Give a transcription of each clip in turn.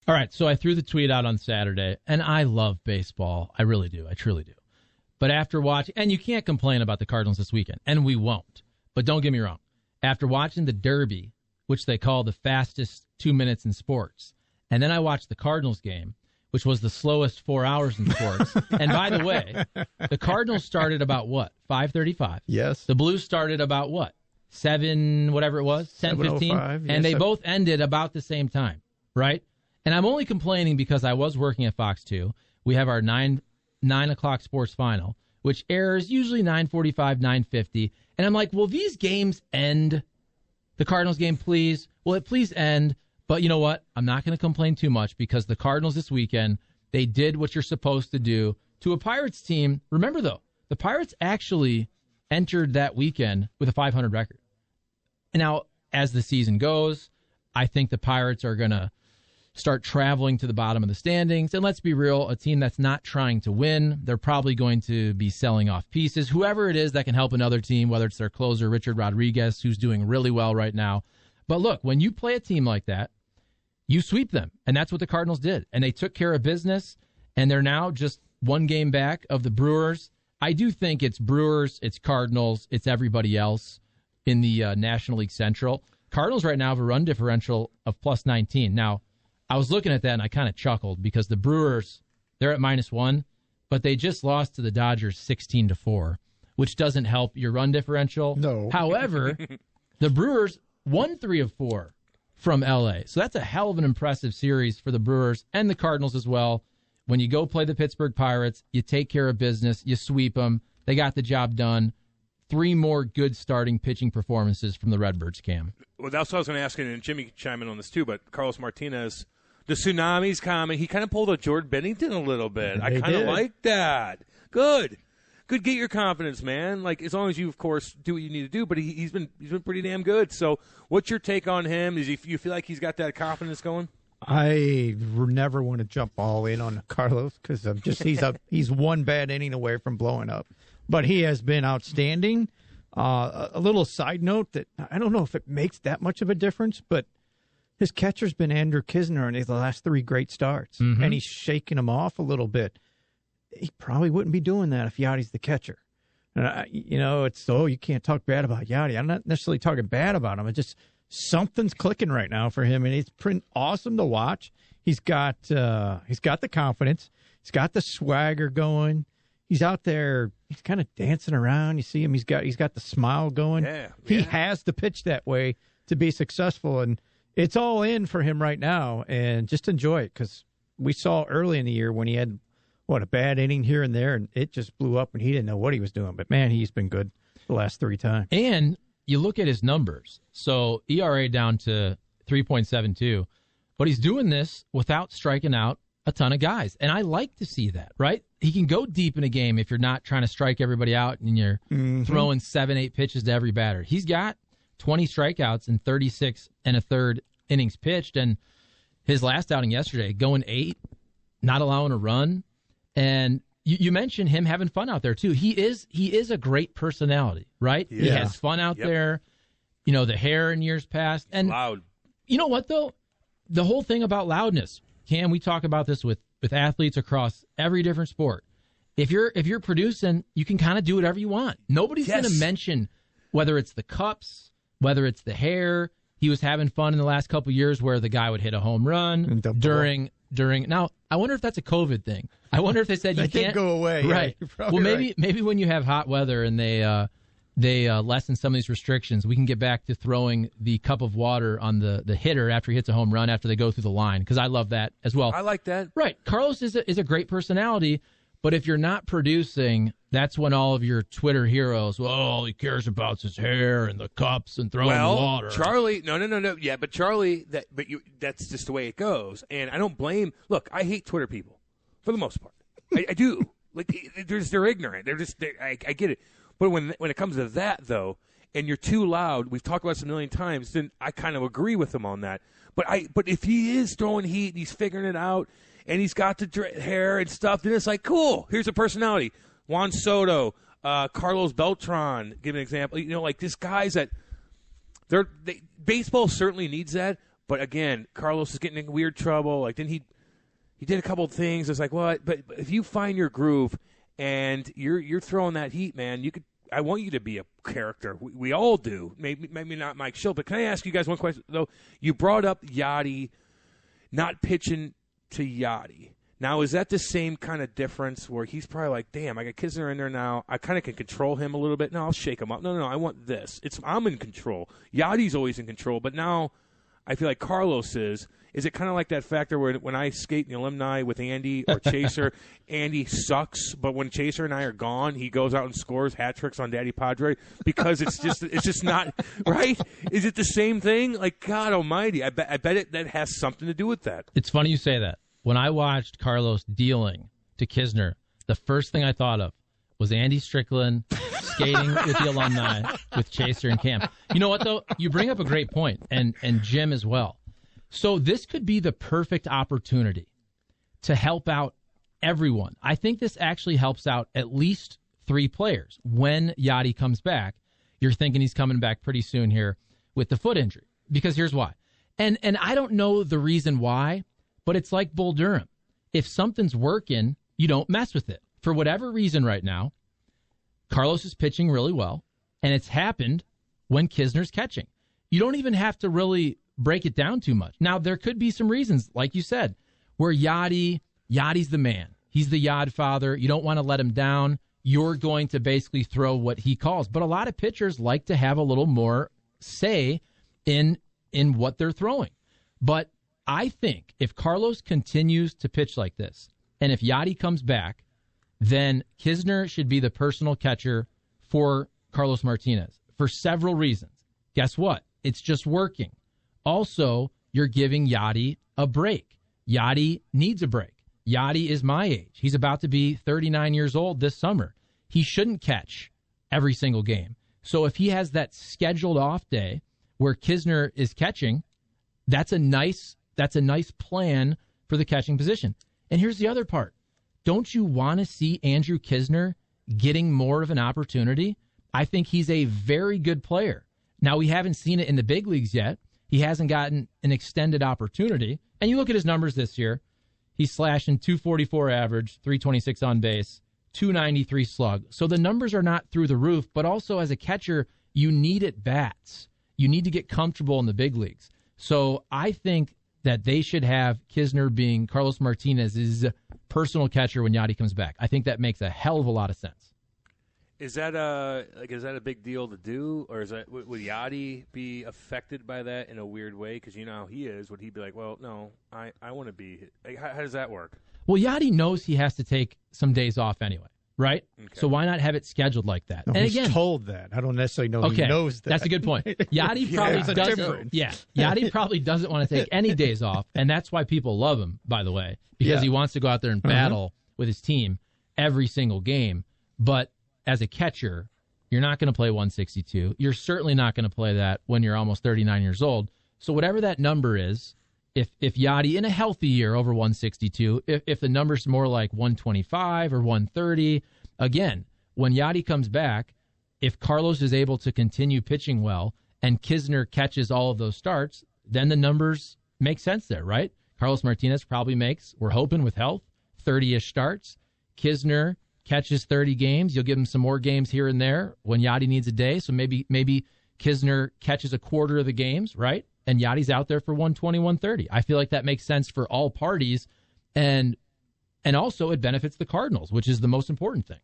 All right, so I threw the tweet out on Saturday, and I love baseball. I really do. I truly do. But after watching, and you can't complain about the Cardinals this weekend, and we won't. But don't get me wrong. After watching the Derby, which they call the fastest 2 minutes in sports, and then I watched the Cardinals game, which was the slowest 4 hours in sports. And by the way, the Cardinals started about what? 5:35. Yes. The Blues started about what? 7, whatever it was, 10:15. And they both ended about the same time, right? And I'm only complaining because I was working at Fox 2. We have our 9 o'clock sports final, which airs usually 9:45, 9:50. And I'm like, will these games end? The Cardinals game, please? Will it please end? But you know what? I'm not going to complain too much because the Cardinals this weekend, they did what you're supposed to do to a Pirates team. Remember, though, the Pirates actually entered that weekend with a .500 record. And now, as the season goes, I think the Pirates are going to start traveling to the bottom of the standings. And let's be real, a team that's not trying to win, they're probably going to be selling off pieces. Whoever it is that can help another team, whether it's their closer, Richard Rodriguez, who's doing really well right now. But look, when you play a team like that, you sweep them. And that's what the Cardinals did. And they took care of business, and they're now just one game back of the Brewers. I do think it's Brewers, it's Cardinals, it's everybody else in the National League Central. Cardinals right now have a run differential of plus 19. Now, I was looking at that and I kind of chuckled because the Brewers, they're at -1, but they just lost to the Dodgers 16-4, which doesn't help your run differential. No. However, the Brewers won 3 of 4 from L.A., so that's a hell of an impressive series for the Brewers and the Cardinals as well. When you go play the Pittsburgh Pirates, you take care of business, you sweep them. They got the job done. 3 more good starting pitching performances from the Redbirds, Cam. Well, that's what I was going to ask, and Jimmy can chime in on this too, but Carlos Martinez, the tsunami's coming. He kind of pulled a Jordan Bennington a little bit. I kind of like that. Good. Get your confidence, man. Like, as long as you, of course, do what you need to do, but he's been pretty damn good. So what's your take on him? You feel like he's got that confidence going? I never want to jump all in on Carlos because he's one bad inning away from blowing up. But he has been outstanding. A little side note that I don't know if it makes that much of a difference, but his catcher's been Andrew Kisner in the last 3 great starts, and he's shaking him off a little bit. He probably wouldn't be doing that if Yachty's the catcher. And it's you can't talk bad about Yachty. I'm not necessarily talking bad about him. It's just something's clicking right now for him, and it's pretty awesome to watch. He's got the confidence. He's got the swagger going. He's out there. He's kind of dancing around. You see him. He's got the smile going. He has to pitch that way to be successful, and it's all in for him right now. And just enjoy it because we saw early in the year when he had a bad inning here and there, and it just blew up, and he didn't know what he was doing. But man, he's been good the last 3 times. And you look at his numbers. So ERA down to 3.72, but he's doing this without striking out a ton of guys. And I like to see that, right? He can go deep in a game if you're not trying to strike everybody out and you're throwing 7-8 pitches to every batter. He's got 20 strikeouts in 36 1/3 innings pitched. And his last outing yesterday, going 8, not allowing a run. And you mentioned him having fun out there, too. He is a great personality, right? Yeah. He has fun out there. You know, the hair in years past. And loud. You know what, though? The whole thing about loudness, Cam, we talk about this with athletes across every different sport. If you're producing, you can kind of do whatever you want. Nobody's going to mention whether it's the cups, whether it's the hair. He was having fun in the last couple of years where the guy would hit a home run during. Now, I wonder if that's a COVID thing. I wonder if they said you can't go away. Right. Yeah, well, maybe when you have hot weather and they lessen some of these restrictions, we can get back to throwing the cup of water on the hitter after he hits a home run after they go through the line, because I love that as well. I like that. Right. Carlos is a great personality, but if you're not producing, that's when all of your Twitter heroes, all he cares about is his hair and the cups and throwing water. Charlie, no. Yeah, but Charlie, that's just the way it goes. And I don't blame. Look, I hate Twitter people for the most part. I do. Like they're ignorant. I get it. But when it comes to that though, and you're too loud, we've talked about this a million times. Then I kind of agree with him on that. But if he is throwing heat, and he's figuring it out, and he's got the hair and stuff, then it's like cool. Here's a personality. Juan Soto, Carlos Beltran, give an example. You know, like this guys that baseball certainly needs that, But again, Carlos is getting in weird trouble. Like, then he did a couple of things. It's like, what? But if you find your groove and you're throwing that heat, man, you could. I want you to be a character. We all do. Maybe not Mike Schill. But can I ask you guys one question though? You brought up Yachty not pitching to Yachty. Now, is that the same kind of difference where he's probably like, damn, I got Kisner in there now. I kind of can control him a little bit. No, I'll shake him up. No, I want this. I'm in control. Yachty's always in control, but now I feel like Carlos is. Is it kind of like that factor where when I skate in the alumni with Andy or Chaser, Andy sucks, but when Chaser and I are gone, he goes out and scores hat tricks on Daddy Padre because it's just not right? Is it the same thing? Like, God Almighty, I bet that has something to do with that. It's funny you say that. When I watched Carlos dealing to Kisner, the first thing I thought of was Andy Strickland skating with the alumni with Chaser and Cam. You know what, though? You bring up a great point, and Jim as well. So this could be the perfect opportunity to help out everyone. I think this actually helps out at least 3 players. When Yachty comes back, you're thinking he's coming back pretty soon here with the foot injury. Because here's why. And I don't know the reason why, but it's like Bull Durham. If something's working, you don't mess with it. For whatever reason right now, Carlos is pitching really well, and it's happened when Kisner's catching. You don't even have to really break it down too much. Now, there could be some reasons, like you said, where Yachty's the man. He's the Yod father. You don't want to let him down. You're going to basically throw what he calls. But a lot of pitchers like to have a little more say in what they're throwing. But I think if Carlos continues to pitch like this, and if Yachty comes back, then Kisner should be the personal catcher for Carlos Martinez for several reasons. Guess what? It's just working. Also, you're giving Yachty a break. Yachty needs a break. Yachty is my age. He's about to be 39 years old this summer. He shouldn't catch every single game. So if he has that scheduled off day where Kisner is catching, that's a nice plan for the catching position. And here's the other part. Don't you want to see Andrew Kisner getting more of an opportunity? I think he's a very good player. Now, we haven't seen it in the big leagues yet. He hasn't gotten an extended opportunity. And you look at his numbers this year. He's slashing 244 average, 326 on base, 293 slug. So the numbers are not through the roof, but also as a catcher, you need at bats. You need to get comfortable in the big leagues. So I think that they should have Kisner being Carlos Martinez's personal catcher when Yachty comes back. I think that makes a hell of a lot of sense. Is that a big deal to do, or would Yachty be affected by that in a weird way? Because you know how he is. Would he be like, well, no, I want to be? Like, how does that work? Well, Yachty knows he has to take some days off anyway, right? Okay. So why not have it scheduled like that? No, and he's again, told that. I don't necessarily know he knows that. That's a good point. Yachty probably doesn't. Yeah, Yachty probably doesn't want to take any days off, and that's why people love him, by the way, because he wants to go out there and battle with his team every single game. But as a catcher, you're not going to play 162. You're certainly not going to play that when you're almost 39 years old. So whatever that number is, if Yachty in a healthy year over 162, if the number's more like 125 or 130, again, when Yachty comes back, if Carlos is able to continue pitching well and Kisner catches all of those starts, then the numbers make sense there, right? Carlos Martinez probably makes, we're hoping with health, 30-ish starts. Kisner catches 30 games. You'll give him some more games here and there when Yachty needs a day. So maybe Kisner catches a quarter of the games, right? And Yachty's out there for 120, 130. I feel like that makes sense for all parties. And also it benefits the Cardinals, which is the most important thing.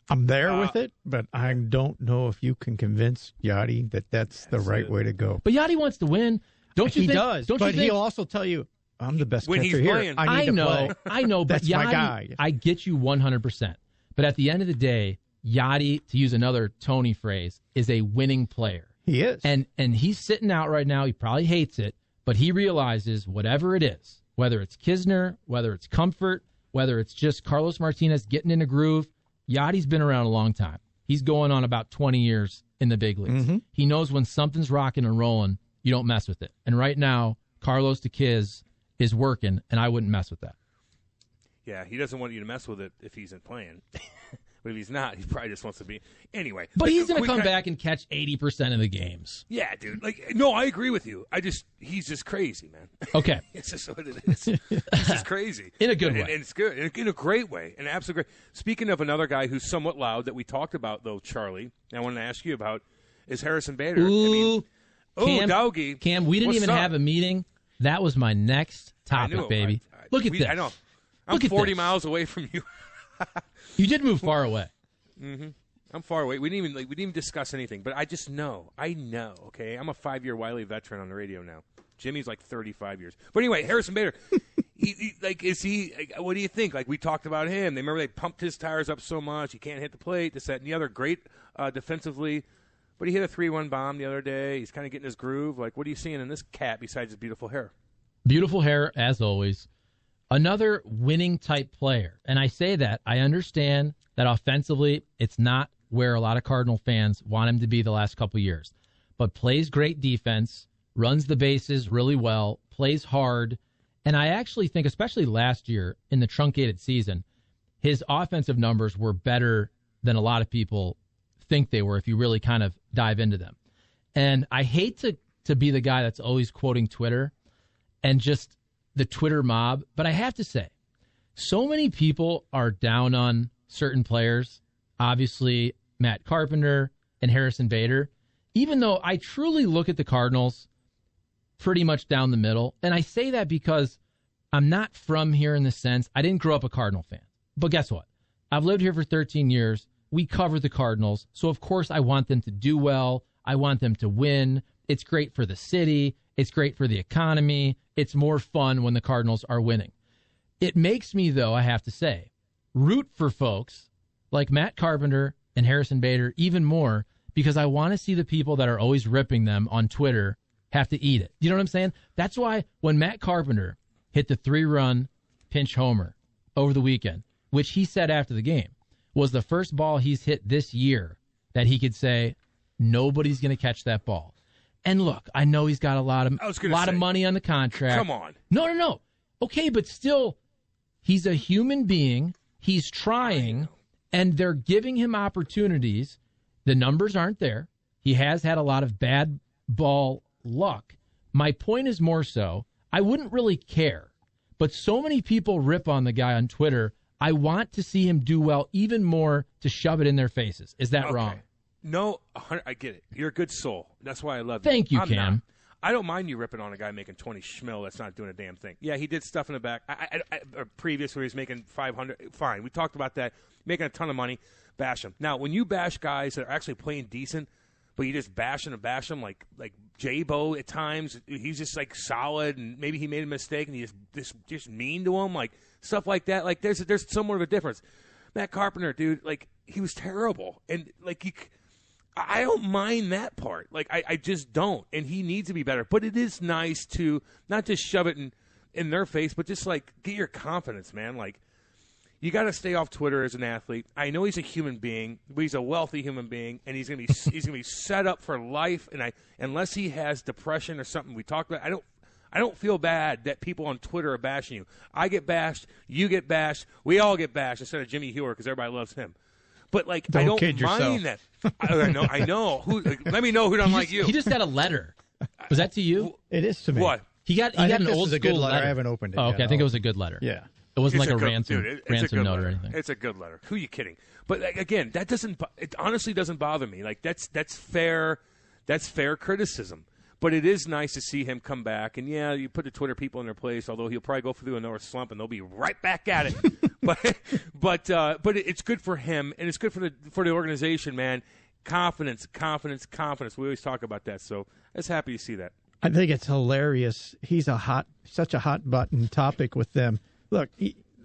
I'm there with it, but I don't know if you can convince Yachty that that's the right way to go. But Yachty wants to win. Don't you think? He does, but he'll also tell you, I'm the best when catcher he's here. playing. I know, but that's Yachty, my guy. I get you 100%. But at the end of the day, Yachty, to use another Tony phrase, is a winning player. He is. And he's sitting out right now. He probably hates it, but he realizes whatever it is, whether it's Kisner, whether it's comfort, whether it's just Carlos Martinez getting in a groove, Yachty's been around a long time. He's going on about 20 years in the big leagues. Mm-hmm. He knows when something's rocking and rolling, you don't mess with it. And right now, Carlos to Kiz is working, and I wouldn't mess with that. Yeah, he doesn't want you to mess with it if he's playing. But if he's not, he probably just wants to be. Anyway. But he's going to come back and catch 80% of the games. Yeah, dude. No, I agree with you. He's just crazy, man. Okay. It's just what it is. He's just crazy. In a good way. And it's good. In a great way. An absolute great. Speaking of another guy who's somewhat loud that we talked about, though, Charlie, and I wanted to ask you about, is Harrison Bader. Ooh. Cam, Dowgie. Cam, we didn't even have a meeting. That was my next topic, baby. Look at this. I know. I'm 40 miles away from you. You did move far away. Mm-hmm. I'm far away. We didn't even discuss anything. But I just know. I know. Okay, I'm a 5-year Wiley veteran on the radio now. Jimmy's like 35 years. But anyway, Harrison Bader. Is he? What do you think? Like we talked about him. Remember they pumped his tires up so much he can't hit the plate. This, that, and the other. Great defensively. But he hit a 3-1 bomb the other day. He's kind of getting his groove. Like, what are you seeing in this cat besides his beautiful hair? Beautiful hair, as always. Another winning-type player. And I say that. I understand that offensively, it's not where a lot of Cardinal fans want him to be the last couple years. But plays great defense, runs the bases really well, plays hard. And I actually think, especially last year in the truncated season, his offensive numbers were better than a lot of people think they were if you really kind of dive into them. And I hate to be the guy that's always quoting Twitter and just the Twitter mob, but I have to say, so many people are down on certain players, obviously Matt Carpenter and Harrison Bader, even though I truly look at the Cardinals pretty much down the middle. And I say that because I'm not from here in the sense, I didn't grow up a Cardinal fan. But guess what? I've lived here for 13 years. We cover the Cardinals, so of course I want them to do well. I want them to win. It's great for the city. It's great for the economy. It's more fun when the Cardinals are winning. It makes me, though, I have to say, root for folks like Matt Carpenter and Harrison Bader even more because I want to see the people that are always ripping them on Twitter have to eat it. You know what I'm saying? That's why when Matt Carpenter hit the 3-run pinch homer over the weekend, which he said after the game, was the first ball he's hit this year that he could say, nobody's going to catch that ball. And look, I know he's got a lot of money on the contract. Come on. No. Okay, but still, he's a human being. He's trying, and they're giving him opportunities. The numbers aren't there. He has had a lot of bad ball luck. My point is more so, I wouldn't really care. But so many people rip on the guy on Twitter. I want to see him do well even more to shove it in their faces. Is that wrong? No, I get it. You're a good soul. That's why I love you. Thank you, Cam. I don't mind you ripping on a guy making 20 schmil that's not doing a damn thing. Yeah, he did stuff in the back. Previous where he was making 500. Fine, we talked about that. Making a ton of money. Bash him. Now, when you bash guys that are actually playing decent, but you just bash them like J-Bo at times, he's just like solid, and maybe he made a mistake, and he's just mean to him, like stuff like that. Like there's somewhat of a difference. Matt Carpenter, dude, like he was terrible, and like I don't mind that part. Like I just don't, and he needs to be better. But it is nice to not just shove it in their face, but just like get your confidence, man. Like you got to stay off Twitter as an athlete. I know he's a human being, but he's a wealthy human being, and he's gonna be set up for life. And unless he has depression or something we talked about, I don't feel bad that people on Twitter are bashing you. I get bashed, you get bashed, we all get bashed instead of Jimmy Heuer because everybody loves him. But like I don't mind that. I know. Let me know who don't like you. He just got a letter. Was that to you? It is to me. What? He got an old school letter. I haven't opened it. Oh, okay, yet. I think it was a good letter. Yeah. It wasn't It's like a ransom note or anything. It's a good letter. Who are you kidding? But again, it honestly doesn't bother me. Like that's fair. That's fair criticism. But it is nice to see him come back. And yeah, you put the Twitter people in their place. Although he'll probably go through another slump, and they'll be right back at it. but it's good for him, and it's good for the organization, man. Confidence. We always talk about that. So I was happy to see that. I think it's hilarious. He's such a hot button topic with them. Look,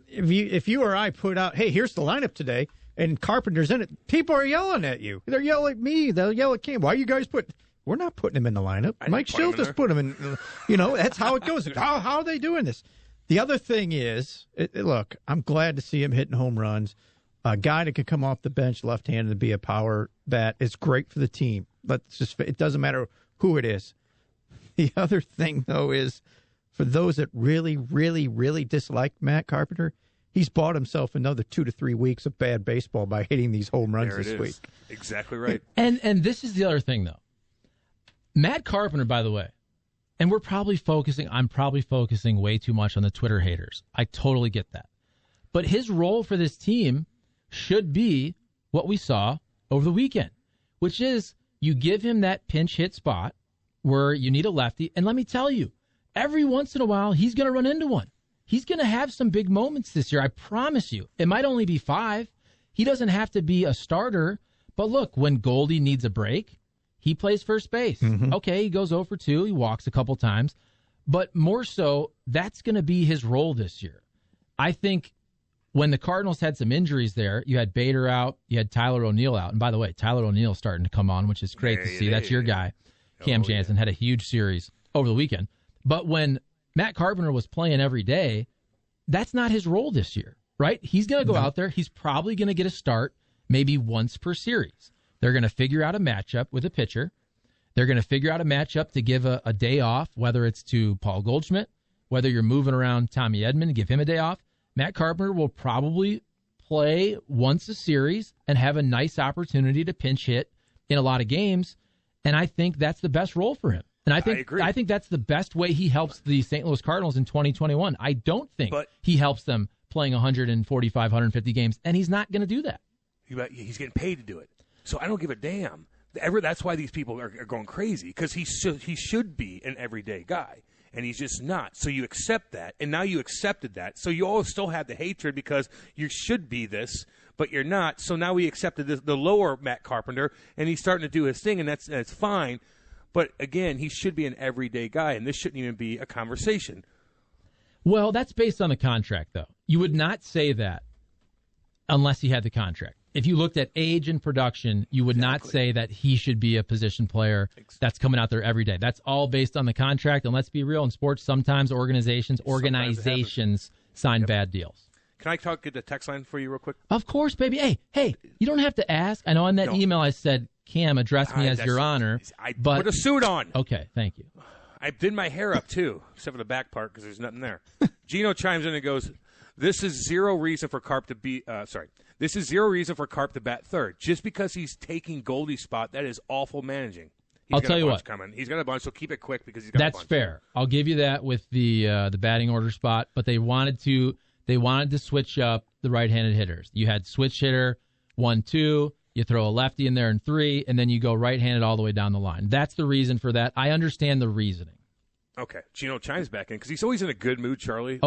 if you or I put out, hey, here's the lineup today, and Carpenter's in it, people are yelling at you. They're yelling at me. They'll yell at Cam. Why you guys we're not putting him in the lineup. Mike Schiltis put him in. That's how it goes. How are they doing this? The other thing is, look, I'm glad to see him hitting home runs. A guy that could come off the bench left-handed and be a power bat is great for the team. It doesn't matter who it is. The other thing, though, is for those that really, really, really dislike Matt Carpenter, he's bought himself another 2 to 3 weeks of bad baseball by hitting these home runs this week. Exactly right. And this is the other thing, though. Matt Carpenter, by the way, and I'm probably focusing way too much on the Twitter haters. I totally get that. But his role for this team should be what we saw over the weekend, which is you give him that pinch hit spot where you need a lefty. And let me tell you, every once in a while, he's going to run into one. He's going to have some big moments this year. I promise you. It might only be 5. He doesn't have to be a starter. But look, when Goldie needs a break, he plays first base. Mm-hmm. Okay, he goes 0 for 2. He walks a couple times. But more so, that's going to be his role this year. I think when the Cardinals had some injuries there, you had Bader out, you had Tyler O'Neill out. And by the way, Tyler O'Neill's starting to come on, which is great to see. That's your guy. Cam Janssen had a huge series over the weekend. But when Matt Carpenter was playing every day, that's not his role this year, right? He's going to go out there. He's probably going to get a start maybe once per series. They're going to figure out a matchup with a pitcher. They're going to figure out a matchup to give a day off, whether it's to Paul Goldschmidt, whether you're moving around Tommy Edman, give him a day off. Matt Carpenter will probably play once a series and have a nice opportunity to pinch hit in a lot of games, and I think that's the best role for him. And I think that's the best way he helps the St. Louis Cardinals in 2021. I don't think he helps them playing 145, 150 games, and he's not going to do that. He's getting paid to do it. So I don't give a damn. That's why these people are going crazy, because he should be an everyday guy, and he's just not. So you accept that, and now you accepted that. So you all still have the hatred because you should be this, but you're not. So now we accepted the lower Matt Carpenter, and he's starting to do his thing, and that's fine. But again, he should be an everyday guy, and this shouldn't even be a conversation. Well, that's based on the contract, though. You would not say that unless he had the contract. If you looked at age and production, you would not say that he should be a position player that's coming out there every day. That's all based on the contract. And let's be real, in sports, sometimes organizations sign bad deals. Can I get the text line for you real quick? Of course, baby. Hey, you don't have to ask. I know in that email I said, Cam, address me as Your Honor. I put a suit on. Okay, thank you. I did my hair up, too, except for the back part because there's nothing there. Gino chimes in and goes, this is zero reason for Carp to bat third. Just because he's taking Goldie's spot, that is awful managing. I'll tell you what. He's got a bunch, so keep it quick because he's got a bunch. That's fair. I'll give you that with the batting order spot, but they wanted to switch up the right-handed hitters. You had switch hitter 1-2, you throw a lefty in there in 3, and then you go right-handed all the way down the line. That's the reason for that. I understand the reasoning. Okay. Gino chimes back in because he's always in a good mood, Charlie.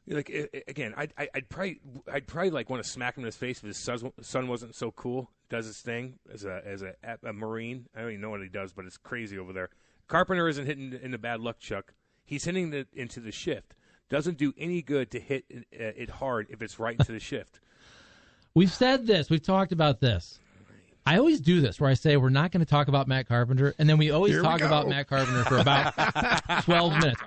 Again, I'd probably like want to smack him in his face if his son wasn't so cool. Does his thing as a Marine. I don't even know what he does, but it's crazy over there. Carpenter isn't hitting in the bad luck, Chuck. He's hitting it into the shift. Doesn't do any good to hit it hard if it's right into the shift. We've said this. We've talked about this. I always do this where I say we're not going to talk about Matt Carpenter, and then we always talk about Matt Carpenter for about 12 minutes.